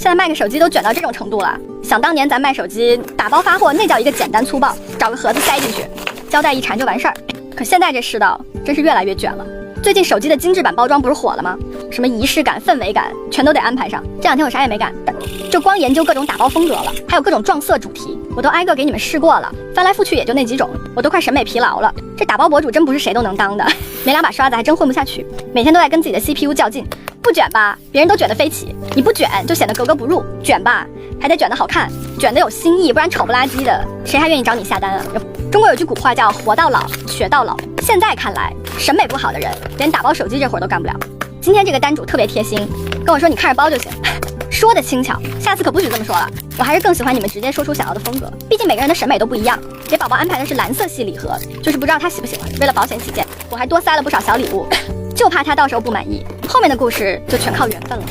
现在卖个手机都卷到这种程度了。想当年咱卖手机打包发货，那叫一个简单粗暴，找个盒子塞进去，胶带一缠就完事儿。可现在这世道真是越来越卷了。最近手机的精致版包装不是火了吗？什么仪式感、氛围感，全都得安排上。这两天我啥也没干，就光研究各种打包风格了，还有各种撞色主题，我都挨个给你们试过了，翻来覆去也就那几种，我都快审美疲劳了。这打包博主真不是谁都能当的，没两把刷子还真混不下去，每天都在跟自己的 CPU 较劲。不卷吧，别人都卷得飞起，你不卷就显得格格不入；卷吧，还得卷得好看，卷得有新意，不然丑不拉几的，谁还愿意找你下单啊？中国有句古话叫活到老学到老，现在看来，审美不好的人连打包手机这活都干不了。今天这个单主特别贴心，跟我说你看着包就行，说的轻巧，下次可不许这么说了。我还是更喜欢你们直接说出想要的风格，毕竟每个人的审美都不一样。给宝宝安排的是蓝色系礼盒，就是不知道他喜不喜欢，为了保险起见，我还多塞了不少小礼物，就怕他到时候不满意。后面的故事就全靠缘分了。